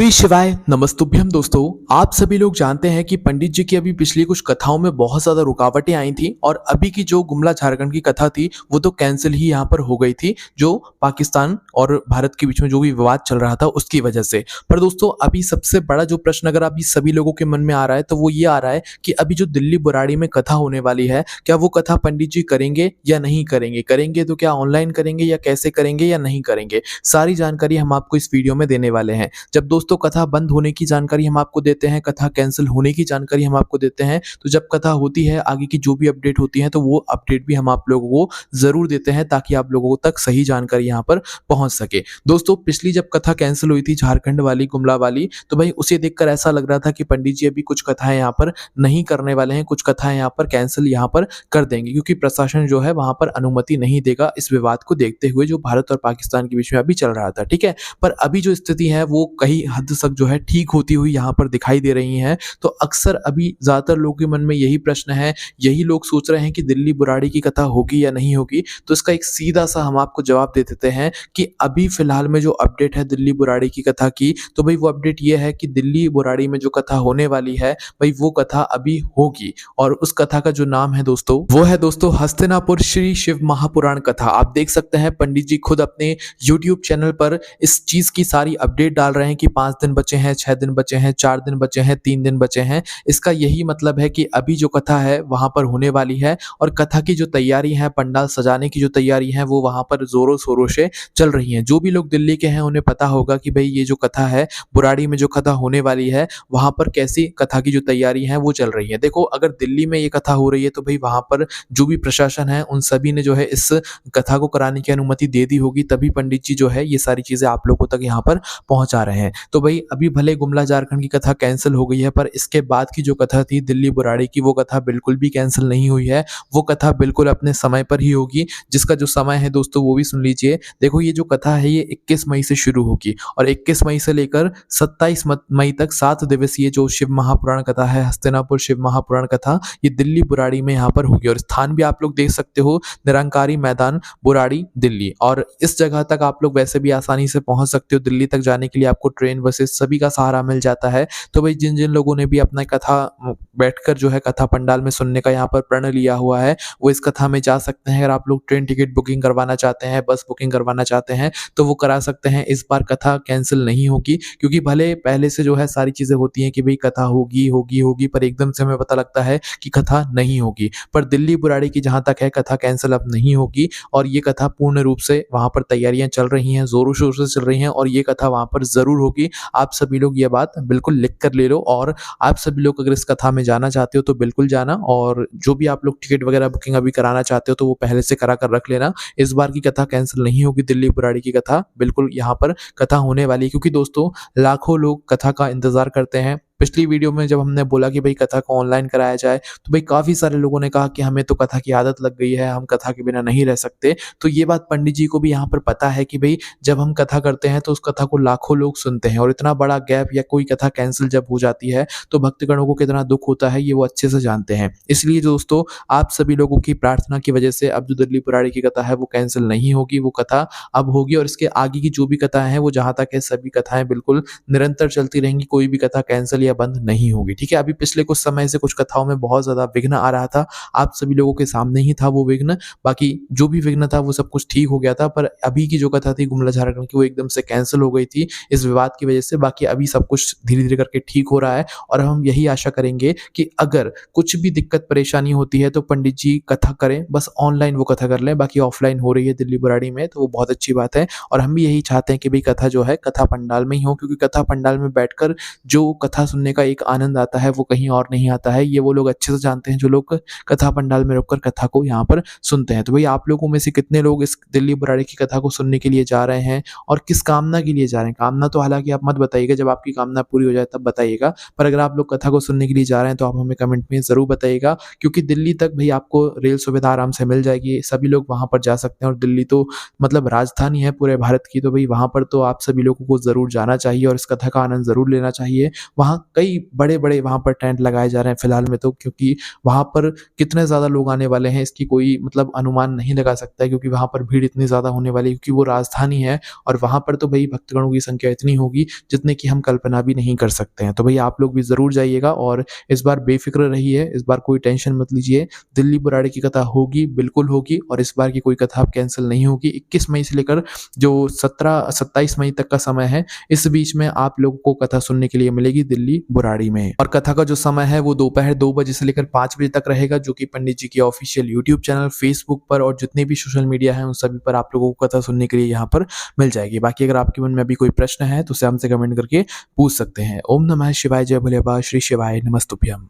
श्री शिवाय नमस्तुभ्यम दोस्तों। आप सभी लोग जानते हैं कि पंडित जी की अभी पिछली कुछ कथाओं में बहुत ज्यादा रुकावटें आई थी और अभी की जो गुमला झारखंड की कथा थी वो तो कैंसिल ही यहाँ पर हो गई थी, जो पाकिस्तान और भारत के बीच में जो भी विवाद चल रहा था उसकी वजह से। पर दोस्तों अभी सबसे बड़ा जो प्रश्न अगर अभी सभी लोगों के मन में आ रहा है तो वो ये आ रहा है कि अभी जो दिल्ली बुराड़ी में कथा होने वाली है, क्या वो कथा पंडित जी करेंगे या नहीं करेंगे, करेंगे तो क्या ऑनलाइन करेंगे या कैसे करेंगे या नहीं करेंगे, सारी जानकारी हम आपको इस वीडियो में देने वाले हैं। जब दोस्तों कथा बंद होने की जानकारी हम आपको देते हैं, कथा कैंसिल होने की जानकारी हम आपको देते हैं, तो जब कथा होती है आगे की जो भी अपडेट होती है तो वो अपडेट भी हम आप लोगों को जरूर देते हैं ताकि आप लोगों तक सही जानकारी यहाँ पर पहुंच सके। दोस्तों पिछली जब कथा कैंसिल हुई थी झारखंड वाली, गुमला वाली, तो भाई उसे देखकर ऐसा लग रहा था कि पंडित जी अभी कुछ कथाएं यहाँ पर नहीं करने वाले हैं, कुछ कथाएं यहाँ पर कैंसिल यहाँ पर कर देंगे क्योंकि प्रशासन जो है वहां पर अनुमति नहीं देगा इस विवाद को देखते हुए जो भारत और पाकिस्तान के बीच में अभी चल रहा था। ठीक है, पर अभी जो स्थिति है वो कहीं हद तक जो है ठीक होती हुई यहाँ पर दिखाई दे रही हैं। तो अक्सर अभी ज्यादातर लोगों के मन में यही प्रश्न है, यही लोग सोच रहे हैं कि दिल्ली बुराड़ी की कथा होगी या नहीं होगी। तो इसका एक सीधा सा हम आपको जवाब दे देते हैं कि अभी फिलहाल में जो अपडेट है दिल्ली बुराड़ी की कथा की, तो भाई वो अपडेट ये है कि दिल्ली बुराड़ी में जो कथा होने वाली है भाई वो कथा अभी होगी। और उस कथा का जो नाम है दोस्तों वो है दोस्तों हस्तिनापुर श्री शिव महापुराण कथा। आप देख सकते हैं पंडित जी खुद अपने यूट्यूब चैनल पर इस चीज की सारी अपडेट डाल रहे हैं कि 5 दिन बचे हैं, 6 दिन बचे हैं, 4 दिन बचे हैं, 3 दिन बचे हैं। इसका यही मतलब है कि अभी जो कथा है वहां पर होने वाली है और कथा की जो तैयारी है, पंडाल सजाने की जो तैयारी है वो वहां पर जोरों शोरों से चल रही है। जो भी लोग दिल्ली के हैं उन्हें पता होगा कि भाई ये जो कथा है बुराड़ी में जो कथा होने वाली है वहां पर कैसी कथा की जो तैयारी है वो चल रही है। देखो अगर दिल्ली में ये कथा हो रही है तो भाई वहां पर जो भी प्रशासन है उन सभी ने जो है इस कथा को कराने की अनुमति दे दी होगी, तभी पंडित जी जो है ये सारी चीजें आप लोगों तक यहाँ पर पहुंचा रहे हैं। तो भाई अभी भले गुमला झारखंड की कथा कैंसिल हो गई है पर इसके बाद की जो कथा थी दिल्ली बुराड़ी की वो कथा बिल्कुल भी कैंसिल नहीं हुई है। वो कथा बिल्कुल अपने समय पर ही होगी, जिसका जो समय है दोस्तों वो भी सुन लीजिए। देखो ये जो कथा है ये 21 मई से शुरू होगी और 21 मई से लेकर 27 मई तक 7 दिवसीय जो शिव महापुराण कथा है, हस्तिनापुर शिव महापुराण कथा, ये दिल्ली बुराड़ी में यहाँ पर होगी। और स्थान भी आप लोग देख सकते हो, निरंकारी मैदान बुराड़ी दिल्ली। और इस जगह तक आप लोग वैसे भी आसानी से पहुंच सकते हो। दिल्ली तक जाने के लिए आपको ट्रेन, बसेस सभी का सहारा मिल जाता है। तो भाई जिन जिन लोगों ने भी अपना कथा बैठकर जो है कथा पंडाल में सुनने का यहाँ पर प्रण लिया हुआ है वो इस कथा में जा सकते हैं। अगर आप लोग ट्रेन टिकट बुकिंग करवाना चाहते हैं, बस बुकिंग करवाना चाहते हैं तो वो करा सकते हैं। इस बार कथा कैंसिल नहीं होगी क्योंकि भले पहले से जो है सारी चीजें होती हैं कि भाई कथा होगी होगी होगी, पर एकदम से हमें पता लगता है कि कथा नहीं होगी। पर दिल्ली बुराड़ी की जहां तक है कथा कैंसिल अब नहीं होगी और ये कथा पूर्ण रूप से वहां पर तैयारियां चल रही हैं, जोरों शोर से चल रही हैं और ये कथा वहां पर जरूर होगी। आप सभी लोग ये बात बिल्कुल लिख कर ले लो और आप सभी लोग अगर इस कथा में जाना चाहते हो तो बिल्कुल जाना। और जो भी आप लोग टिकट वगैरह बुकिंग अभी कराना चाहते हो तो वो पहले से करा कर रख लेना। इस बार की कथा कैंसिल नहीं होगी, दिल्ली बुराड़ी की कथा बिल्कुल यहाँ पर कथा होने वाली है क्योंकि दोस्तों लाखों लोग कथा का इंतजार करते हैं। पिछली वीडियो में जब हमने बोला कि भाई कथा को ऑनलाइन कराया जाए तो भाई काफी सारे लोगों ने कहा कि हमें तो कथा की आदत लग गई है, हम कथा के बिना नहीं रह सकते। तो ये बात पंडित जी को भी यहाँ पर पता है कि भाई जब हम कथा करते हैं तो उस कथा को लाखों लोग सुनते हैं और इतना बड़ा गैप या कोई कथा कैंसिल जब हो जाती है तो भक्तगणों को कितना दुख होता है ये वो अच्छे से जानते हैं। इसलिए दोस्तों आप सभी लोगों की प्रार्थना की वजह से अब जो दिल्ली बुराड़ी की कथा है वो कैंसिल नहीं होगी, वो कथा अब होगी और इसके आगे की जो भी कथा है वो जहां तक है सभी कथाएं बिल्कुल निरंतर चलती रहेंगी, कोई भी कथा कैंसिल या बंद नहीं होगी। ठीक है, अभी पिछले कुछ समय से कुछ कथाओं में बहुत ज्यादा विघ्न आ रहा था, आप सभी लोगों के सामने ही था वो विघ्न। बाकी जो भी विघ्न था वो सब कुछ ठीक हो गया था, पर अभी की जो कथा थी गुमला झारखंड की वो एकदम से कैंसिल हो गई थी इस विवाद की वजह से। बाकी अभी सब कुछ धीरे धीरे करके ठीक हो रहा है और हम यही आशा करेंगे कि अगर कुछ भी दिक्कत परेशानी होती है तो पंडित जी कथा करें, बस ऑनलाइन वो कथा कर लें। बाकी ऑफलाइन हो रही है दिल्ली बुराड़ी में तो वो बहुत अच्छी बात है और हम भी यही चाहते हैं कि भाई कथा जो है कथा पंडाल में ही हो, क्योंकि कथा पंडाल में बैठकर जो कथा सुनने का एक आनंद आता है वो कहीं और नहीं आता है। ये वो लोग अच्छे से जानते हैं जो लोग कथा पंडाल में रुककर कथा को यहाँ पर सुनते हैं। तो भाई आप लोगों में से कितने लोग इस दिल्ली बुराड़ी की कथा को सुनने के लिए जा रहे हैं और किस कामना के लिए जा रहे हैं? कामना तो हालांकि आप मत बताइएगा, जब आपकी कामना पूरी हो जाए तब बताइएगा, पर अगर आप लोग कथा को सुनने के लिए जा रहे हैं तो आप हमें कमेंट में जरूर बताइएगा क्योंकि दिल्ली तक भाई आपको रेल सुविधा आराम से मिल जाएगी, सभी लोग वहां पर जा सकते हैं और दिल्ली तो मतलब राजधानी है पूरे भारत की, तो भाई वहां पर तो आप सभी लोगों को जरूर जाना चाहिए और इस कथा का आनंद जरूर लेना चाहिए। वहां कई बड़े-बड़े वहाँ पर टेंट लगाए जा रहे हैं फिलहाल में तो, क्योंकि वहाँ पर कितने ज़्यादा लोग आने वाले हैं इसकी कोई मतलब अनुमान नहीं लगा सकता है, क्योंकि वहाँ पर भीड़ इतनी ज़्यादा होने वाली है, क्योंकि वो राजधानी है और वहाँ पर तो भई भक्तगणों की संख्या इतनी होगी जितने की हम कल्पना भी नहीं कर सकते हैं। तो भई आप लोग भी ज़रूर जाइएगा और इस बार बेफ़िक्र रहिए, इस बार कोई टेंशन मत लीजिए। दिल्ली बुराड़ी की कथा होगी, बिल्कुल होगी और इस बार की कोई कथा अब कैंसल नहीं होगी। 21 मई से लेकर जो 17-27 मई तक का समय है, इस बीच में आप लोगों को कथा सुनने के लिए मिलेगी दिल्ली बुराड़ी में। और कथा का जो समय है वो दोपहर 2 बजे से लेकर 5 बजे तक रहेगा, जो कि पंडित जी के ऑफ़िशियल यूट्यूब चैनल, फ़ेसबुक पर और जितने भी सोशल मीडिया हैं उन सभी पर आप लोगों को कथा सुनने के लिए यहाँ पर मिल जाएगी। बाकी अगर आपके मन में अभी कोई प्रश्न है तो उसे हमसे कमेंट करके पूछ सकते हैं। ओम नमः शिवाय, जय भोले बाबा, श्री शिवाय नमस्तुभ्यम।